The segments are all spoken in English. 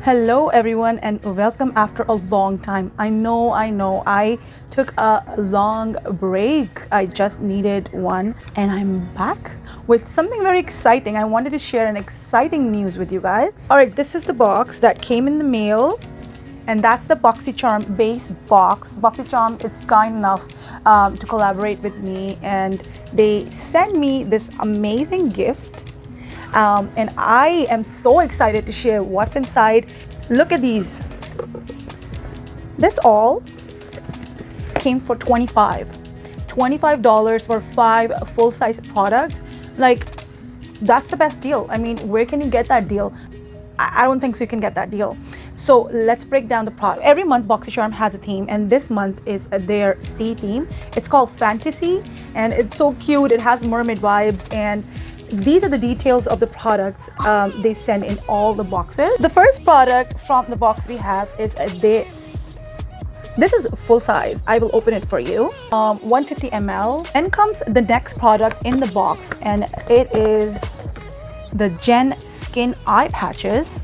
Hello everyone and welcome after a long time. I know I took a long break. I just needed one and I'm back with something very exciting. I wanted to share an exciting news with you guys. All right, this is the box that came in the mail and that's the BoxyCharm base box. BoxyCharm is kind enough to collaborate with me and they sent me this amazing gift. And I am so excited to share what's inside. Look at these. This all came for $25 for 5 full-size products. Like, that's the best deal. I mean, where can you get that deal? I don't think so you can get that deal. So let's break down the product. Every month BoxyCharm has a theme and this month is their sea theme. It's called Fantasy and it's so cute. It has mermaid vibes and these are the details of the products they send in all the boxes. The first product from the box we have is this. This is full size. I will open it for you. 150 ml. Then comes the next product in the box and it is the Gen Skin eye patches.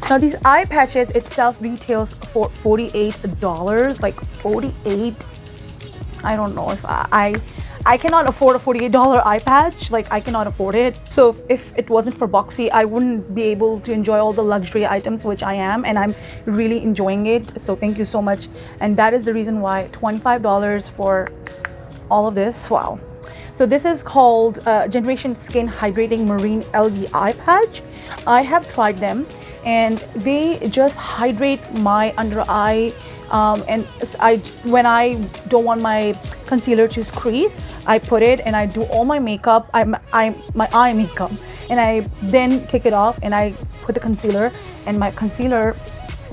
Now these eye patches itself retails for $48. Like 48. I don't know if I cannot afford a $48 eye patch. Like, I cannot afford it. So if it wasn't for Boxy, I wouldn't be able to enjoy all the luxury items, which I am, and I'm really enjoying it. So thank you so much. And that is the reason why $25 for all of this. Wow. So this is called Generation Skin Hydrating Marine Algae Eye Patch. I have tried them and they just hydrate my under eye. And when I don't want my concealer to crease, I put it and I do all my makeup, my eye makeup, and I then take it off and I put the concealer and my concealer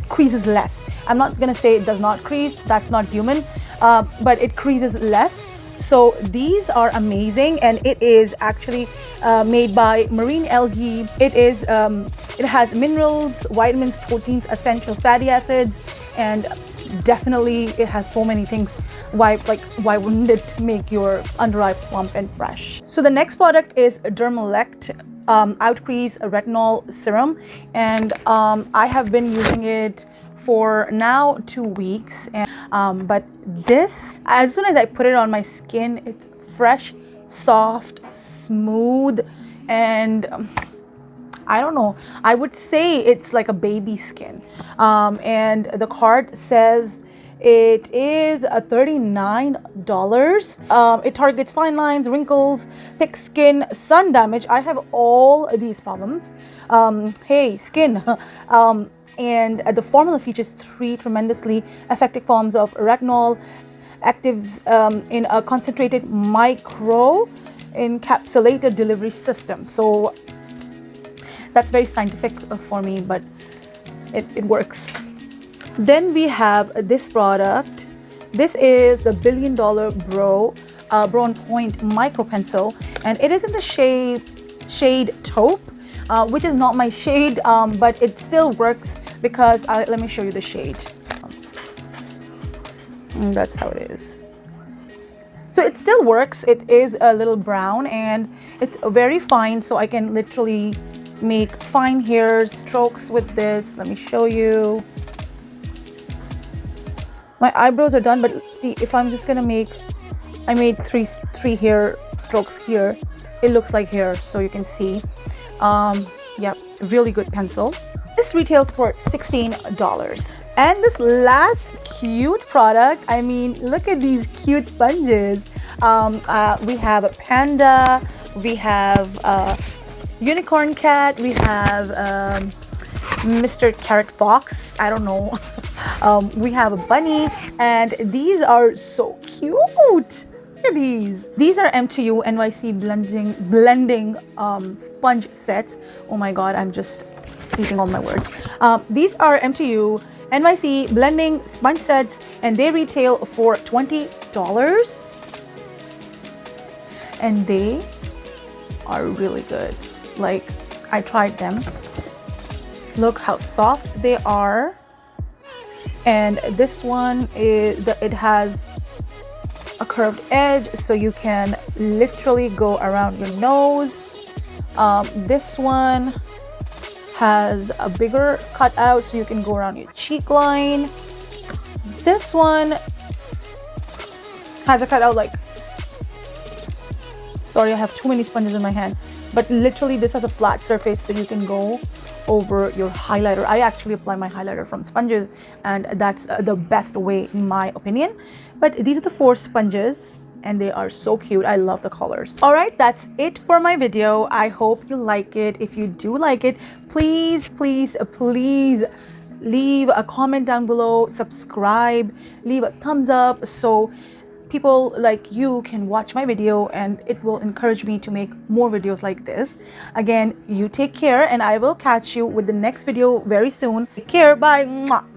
creases less. I'm not gonna say it does not crease, that's not human, but it creases less. So these are amazing and it is actually made by marine algae. It has minerals, vitamins, proteins, essential fatty acids, and definitely it has so many things. Why wouldn't it make your under eye plump and fresh? So the next product is Dermalect Outcrease Retinol Serum, and I have been using it for now 2 weeks, and but this, as soon as I put it on my skin, it's fresh, soft, smooth, and I don't know, I would say it's like a baby skin. And the card says it is $39. It targets fine lines, wrinkles, thick skin, sun damage. I have all these problems. Hey, skin. And the formula features 3 tremendously effective forms of retinol, actives in a concentrated micro encapsulated delivery system. So that's very scientific for me, but it works. Then we have this product. This is the $1 Billion Brow on Point Micro Pencil, and it is in the shade taupe, which is not my shade, but it still works because let me show you the shade. And that's how it is. So it still works. It is a little brown and it's very fine, so I can literally make fine hair strokes with this. Let me show you. My eyebrows are done, but see, if I'm just gonna make, I made three hair strokes here. It looks like hair, so you can see. Yeah, really good pencil. This retails for $16. And this last cute product, I mean, look at these cute sponges. We have a panda, we have unicorn cat, we have Mr. Carrot Fox, I don't know. We have a bunny, and these are so cute. Look at these. These are M2U NYC blending sponge sets. Oh my god, I'm just eating all my words. These are M2U NYC blending sponge sets and they retail for $20. And they are really good. Like, I tried them. Look how soft they are. And this one is it has a curved edge, so you can literally go around your nose. This one has a bigger cutout so you can go around your cheek line. This one has a cutout like, sorry, I have too many sponges in my hand, but literally this has a flat surface so you can go over your highlighter. I actually apply my highlighter from sponges, and that's the best way in my opinion. But these are the 4 sponges and they are so cute. I love the colors. All right, that's it for my video. I hope you like it. If you do like it, please leave a comment down below, subscribe, leave a thumbs up so people like you can watch my video, and it will encourage me to make more videos like this. Again, you take care, and I will catch you with the next video very soon. Take care. Bye. Mwah.